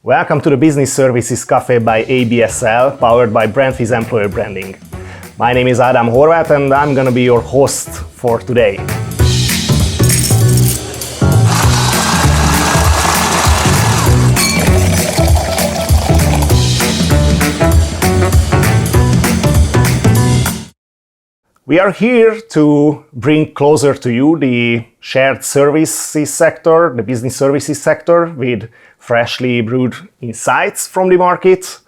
Welcome to the Business Services Café by ABSL, powered by Brandfiz Employer Branding. My name is Ádám Horváth and I'm gonna be your host for today. We are here to bring closer to you the shared services sector, the business services sector, with freshly brewed insights from the market,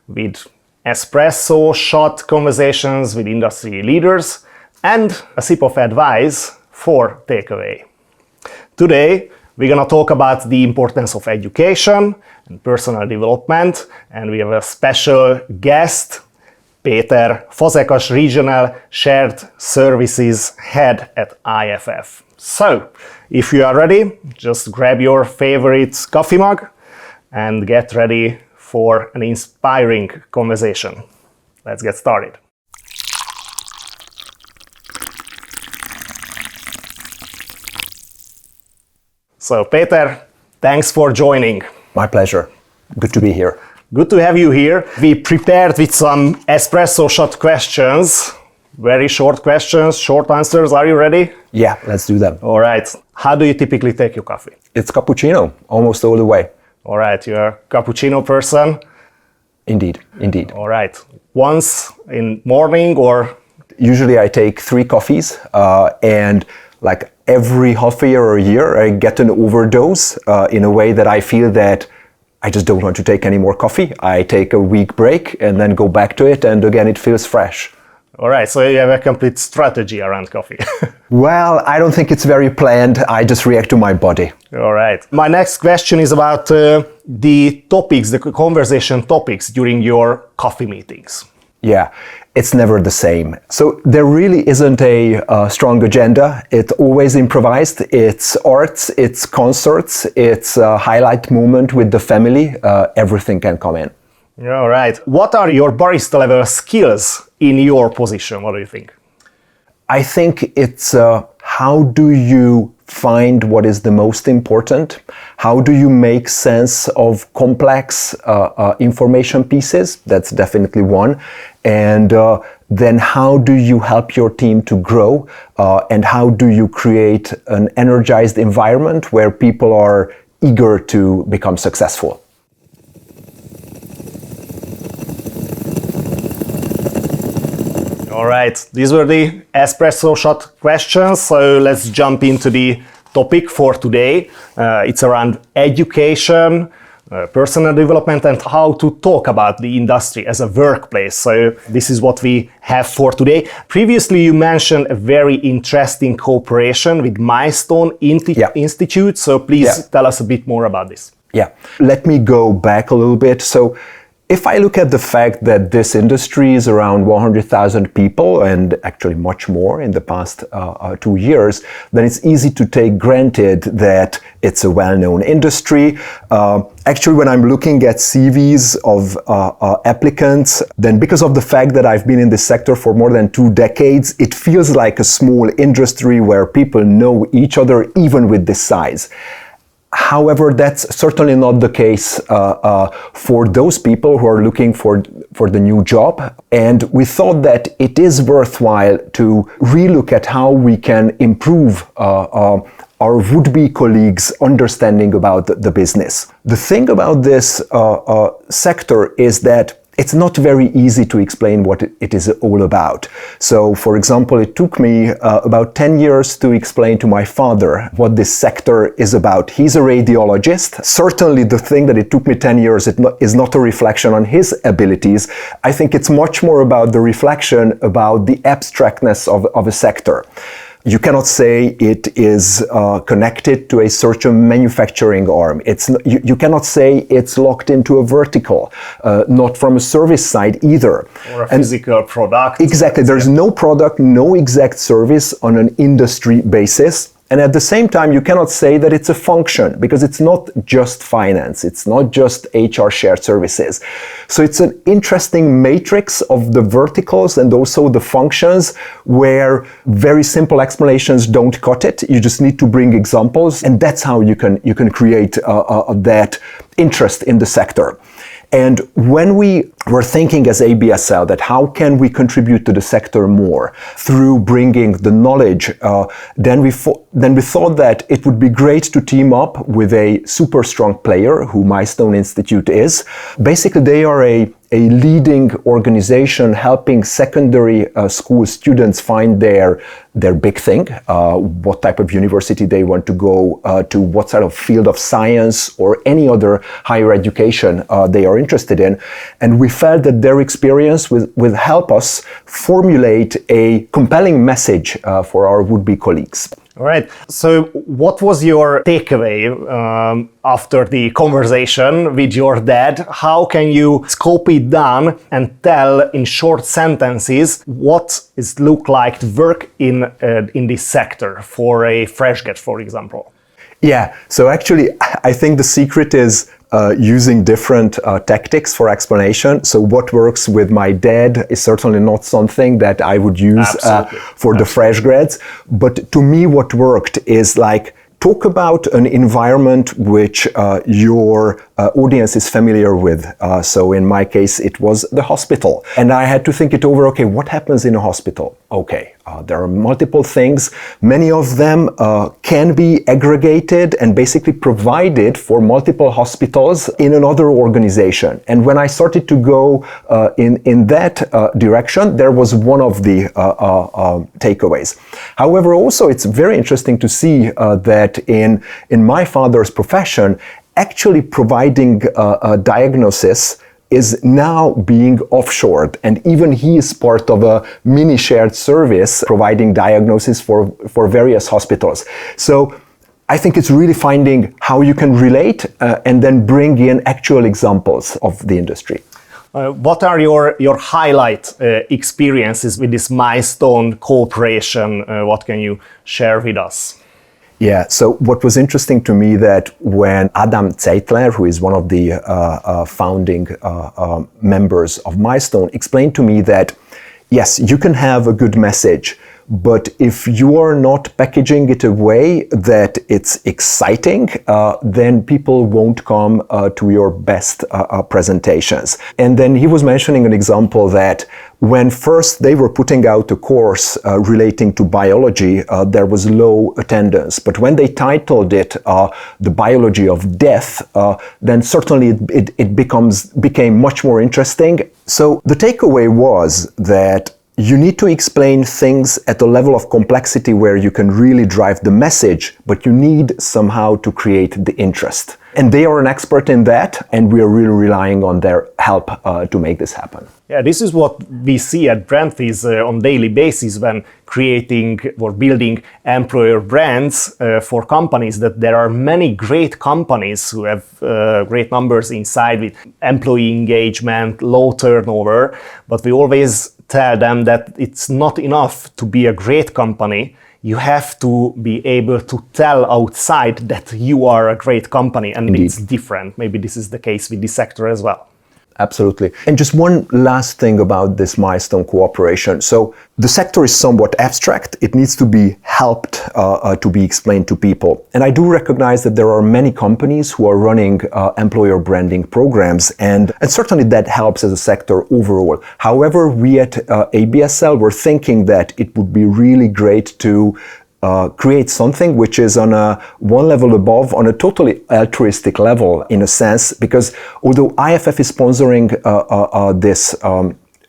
with espresso shot conversations with industry leaders, and a sip of advice for takeaway. Today, we're going to talk about the importance of education and personal development, and we have a special guest, Péter Fazekas, Regional Shared Services Head at IFF. So, if you are ready, just grab your favorite coffee mug and get ready for an inspiring conversation. Let's get started. So, Péter, thanks for joining. My pleasure. Good to be here. Good to have you here. We prepared with some espresso shot questions. Very short questions, short answers. Are you ready? Yeah, let's do them. All right. How do you typically take your coffee? It's cappuccino, almost all the way. All right. You're a cappuccino person? Indeed. All right. Once in morning or? Usually I take 3 coffees and like every half a year or a year I get an overdose in a way that I feel that I just don't want to take any more coffee. I take a week break and then go back to it, and again, it feels fresh. All right, so you have a complete strategy around coffee. Well, I don't think it's very planned. I just react to my body. All right. My next question is about the topics, the conversation topics during your coffee meetings. Yeah, it's never the same. So there really isn't a strong agenda. It's always improvised. It's arts, it's concerts, it's a highlight moment with the family. Everything can come in. All right. What are your barista level skills in your position? What do you think? I think it's how do you find what is the most important? How do you make sense of complex information pieces? That's definitely one. And then how do you help your team to grow? And how do you create an energized environment where people are eager to become successful? All right, these were the espresso shot questions, so let's jump into the topic for today. It's around education, personal development, and how to talk about the industry as a workplace. So this is what we have for today. Previously, you mentioned a very interesting cooperation with Milestone Institute, so please tell us a bit more about this. Yeah, let me go back a little bit. So if I look at the fact that this industry is around 100,000 people, and actually much more in the past 2 years, then it's easy to take granted that it's a well-known industry. Actually, when I'm looking at CVs of applicants, then because of the fact that I've been in this sector for more than 2 decades, it feels like a small industry where people know each other, even with this size. However, that's certainly not the case for those people who are looking for the new job. And we thought that it is worthwhile to relook at how we can improve our would-be colleagues' understanding about the business. The thing about this sector is that it's not very easy to explain what it is all about. So, for example, it took me about 10 years to explain to my father what this sector is about. He's a radiologist. Certainly the thing that it took me 10 years is not a reflection on his abilities. I think it's much more about the reflection about the abstractness of a sector. You cannot say it is connected to a certain manufacturing arm. You cannot say it's locked into a vertical, not from a service side either. Or a physical product. Exactly. There's no product, no exact service on an industry basis. And at the same time, you cannot say that it's a function, because it's not just finance, it's not just HR shared services. So it's an interesting matrix of the verticals and also the functions where very simple explanations don't cut it. You just need to bring examples, and that's how you can create that interest in the sector. And when we were thinking as ABSL that how can we contribute to the sector more through bringing the knowledge, then we thought that it would be great to team up with a super strong player who Milestone Institute is. Basically, they are a leading organization helping secondary school students find their big thing, what type of university they want to go to, what sort of field of science or any other higher education they are interested in. And we felt that their experience will help us formulate a compelling message for our would-be colleagues. All right. So what was your takeaway after the conversation with your dad? How can you scope it down and tell in short sentences what it look like to work in this sector for a fresh grad, for example? Yeah. So actually, I think the secret is using different tactics for explanation. So what works with my dad is certainly not something that I would use for the fresh grads. But to me, what worked is like, talk about an environment which your audience is familiar with. So in my case, it was the hospital. And I had to think it over, okay, what happens in a hospital? Okay, there are multiple things. Many of them can be aggregated and basically provided for multiple hospitals in another organization. And when I started to go in that direction, there was one of the takeaways. However, also it's very interesting to see that in my father's profession, actually providing a diagnosis is now being offshored, and even he is part of a mini shared service providing diagnosis for various hospitals. So I think it's really finding how you can relate and then bring in actual examples of the industry. What are your highlight experiences with this Milestone cooperation? What can you share with us? Yeah, so what was interesting to me that when Adam Zeitler, who is one of the founding members of Milestone, explained to me that, yes, you can have a good message, but if you are not packaging it a way that it's exciting, then people won't come to your best presentations. And then he was mentioning an example that when first they were putting out a course relating to biology, there was low attendance. But when they titled it The Biology of Death, then certainly it became much more interesting. So the takeaway was that you need to explain things at a level of complexity where you can really drive the message, but you need somehow to create the interest. And they are an expert in that, and we are really relying on their help to make this happen. Yeah, this is what we see at Brandfish on daily basis when creating or building employer brands for companies, that there are many great companies who have great numbers inside with employee engagement, low turnover, but we always tell them that it's not enough to be a great company. You have to be able to tell outside that you are a great company, and Indeed. It's different. Maybe this is the case with this sector as well. Absolutely. And just one last thing about this Milestone cooperation. So the sector is somewhat abstract. It needs to be helped to be explained to people. And I do recognize that there are many companies who are running employer branding programs, and certainly that helps as a sector overall. However, we at ABSL were thinking that it would be really great to create something which is on a one level above, on a totally altruistic level in a sense, because although IFF is sponsoring this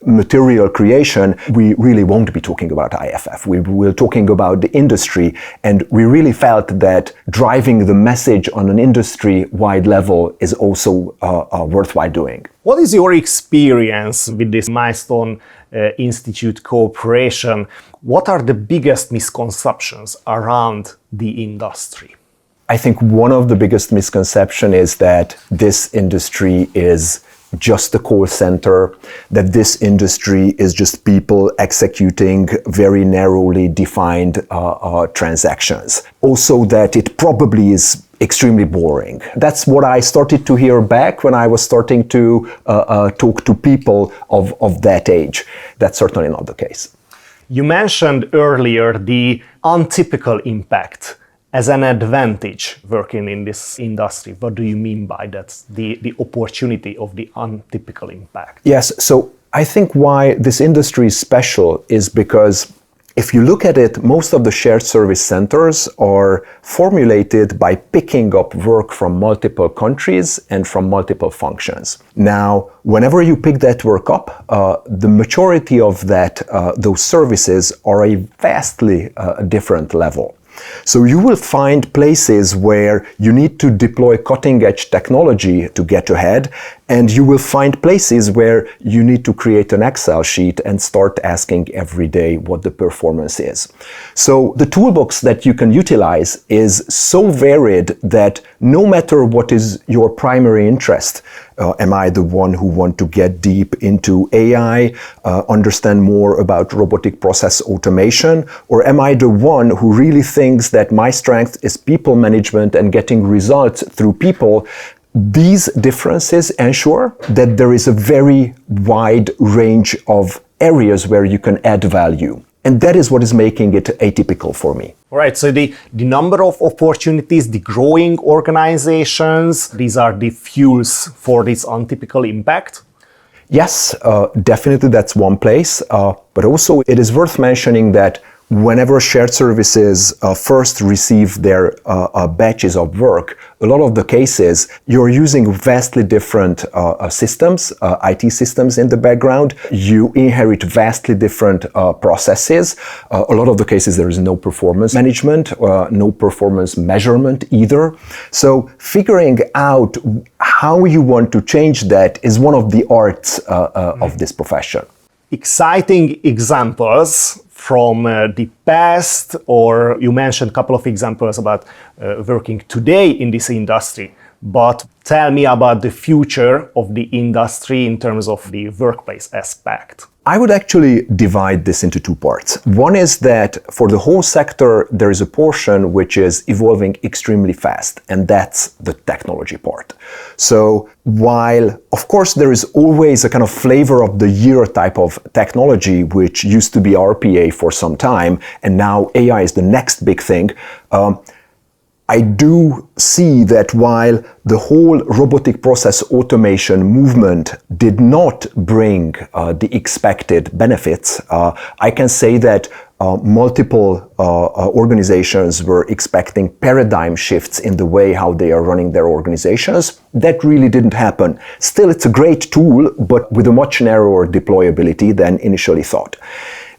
material creation, we really won't be talking about IFF. We will talking about the industry, and we really felt that driving the message on an industry-wide level is also worthwhile doing. What is your experience with this Milestone Institute cooperation? What are the biggest misconceptions around the industry? I think one of the biggest misconceptions is that this industry is just a call center, that this industry is just people executing very narrowly defined transactions. Also that it probably is extremely boring. That's what I started to hear back when I was starting to talk to people of that age. That's certainly not the case. You mentioned earlier the untypical impact as an advantage working in this industry. What do you mean by that, the opportunity of the untypical impact? Yes, so I think why this industry is special is because if you look at it, most of the shared service centers are formulated by picking up work from multiple countries and from multiple functions. Now, whenever you pick that work up, the majority of those services are a vastly different level. So you will find places where you need to deploy cutting-edge technology to get ahead, and you will find places where you need to create an Excel sheet and start asking every day what the performance is. So the toolbox that you can utilize is so varied that no matter what is your primary interest, am I the one who want to get deep into AI, understand more about robotic process automation, or am I the one who really thinks that my strength is people management and getting results through people? These differences ensure that there is a very wide range of areas where you can add value. And that is what is making it atypical for me. All right, so the number of opportunities, the growing organizations, these are the fuels for this untypical impact? Yes, definitely that's one place. But also it is worth mentioning that whenever shared services first receive their batches of work, a lot of the cases you're using vastly different systems, IT systems in the background. You inherit vastly different processes. A lot of the cases there is no performance management, no performance measurement either. So figuring out how you want to change that is one of the arts of this profession. Exciting examples from the past, or you mentioned a couple of examples about working today in this industry, but tell me about the future of the industry in terms of the workplace aspect. I would actually divide this into two parts. One is that for the whole sector, there is a portion which is evolving extremely fast, and that's the technology part. So while, of course, there is always a kind of flavor of the year type of technology, which used to be RPA for some time, and now AI is the next big thing, I do see that while the whole robotic process automation movement did not bring the expected benefits, I can say that multiple organizations were expecting paradigm shifts in the way how they are running their organizations. That really didn't happen. Still, it's a great tool, but with a much narrower deployability than initially thought.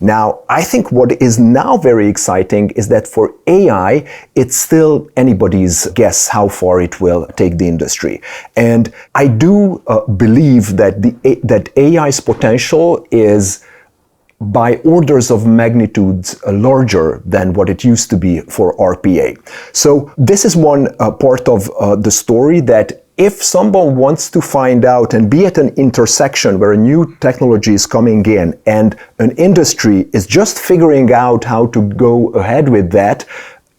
Now, I think what is now very exciting is that for AI, it's still anybody's guess how far it will take the industry. And I do believe that that AI's potential is by orders of magnitudes larger than what it used to be for RPA. So this is one part of the story that if someone wants to find out and be at an intersection where a new technology is coming in and an industry is just figuring out how to go ahead with that,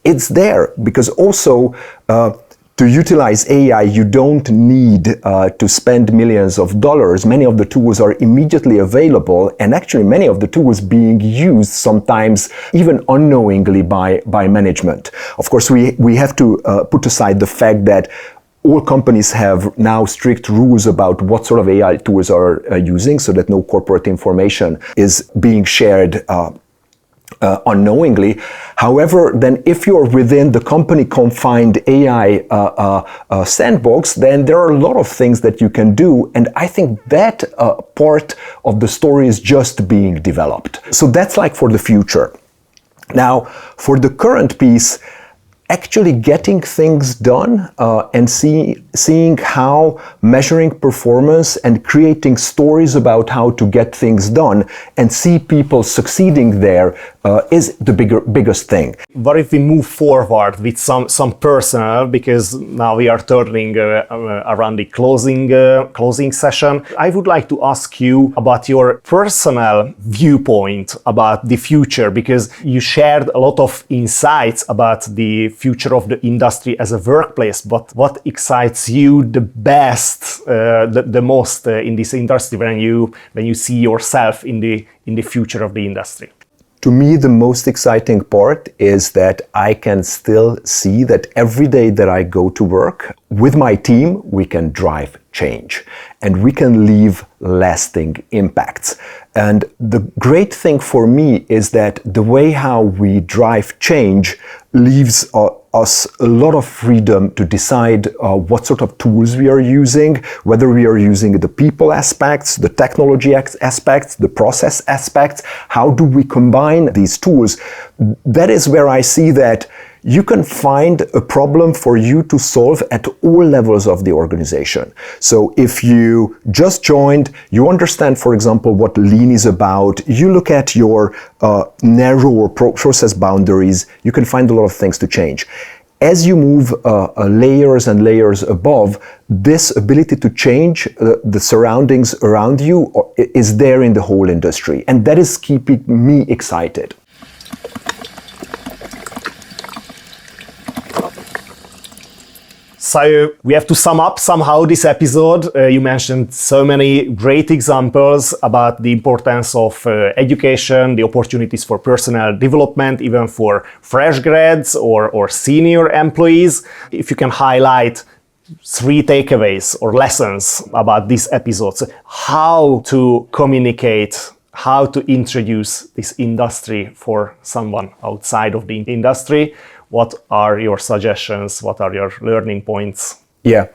it's there. Because also to utilize AI, you don't need to spend millions of dollars. Many of the tools are immediately available, and actually many of the tools being used sometimes even unknowingly by management. Of course, we have to put aside the fact that all companies have now strict rules about what sort of AI tools are using, so that no corporate information is being shared unknowingly. However, then if you're within the company confined AI sandbox, then there are a lot of things that you can do, and I think that part of the story is just being developed. So that's like for the future. Now, for the current piece, actually getting things done and see seeing how measuring performance and creating stories about how to get things done and see people succeeding there is the biggest thing. What if we move forward with some personal, because now we are turning around the closing session. I would like to ask you about your personal viewpoint about the future, because you shared a lot of insights about the future of the industry as a workplace, but what excites you the best, the most in this industry when you see yourself in the future of the industry? To me, the most exciting part is that I can still see that every day that I go to work with my team, we can drive change and we can leave lasting impacts. And the great thing for me is that the way how we drive change leaves us a lot of freedom to decide what sort of tools we are using, whether we are using the people aspects, the technology aspects, the process aspects. How do we combine these tools? That is where I see that you can find a problem for you to solve at all levels of the organization. So if you just joined, you understand, for example, what Lean is about, you look at your narrower process boundaries, you can find a lot of things to change. As you move layers and layers above, this ability to change the surroundings around you is there in the whole industry. And that is keeping me excited. So we have to sum up somehow this episode. You mentioned so many great examples about the importance of education, the opportunities for personal development, even for fresh grads or senior employees. If you can highlight 3 takeaways or lessons about these episodes, how to communicate, how to introduce this industry for someone outside of the industry. What are your suggestions? What are your learning points? Yeah,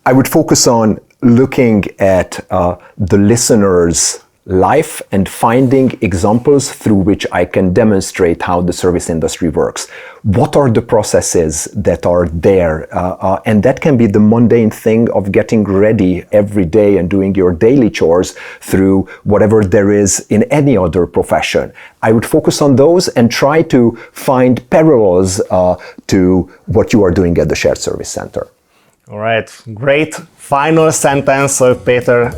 I would focus on looking at the listener's life and finding examples through which I can demonstrate how the service industry works. What are the processes that are there? And that can be the mundane thing of getting ready every day and doing your daily chores through whatever there is in any other profession. I would focus on those and try to find parallels to what you are doing at the shared service center. All right, great final sentence. So Peter,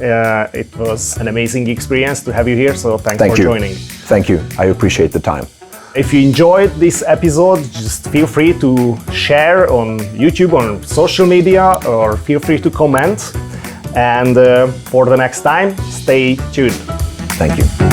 it was an amazing experience to have you here, so thanks for joining. Thank you, I appreciate the time. If you enjoyed this episode, just feel free to share on YouTube, on social media, or feel free to comment. And for the next time, stay tuned. Thank you.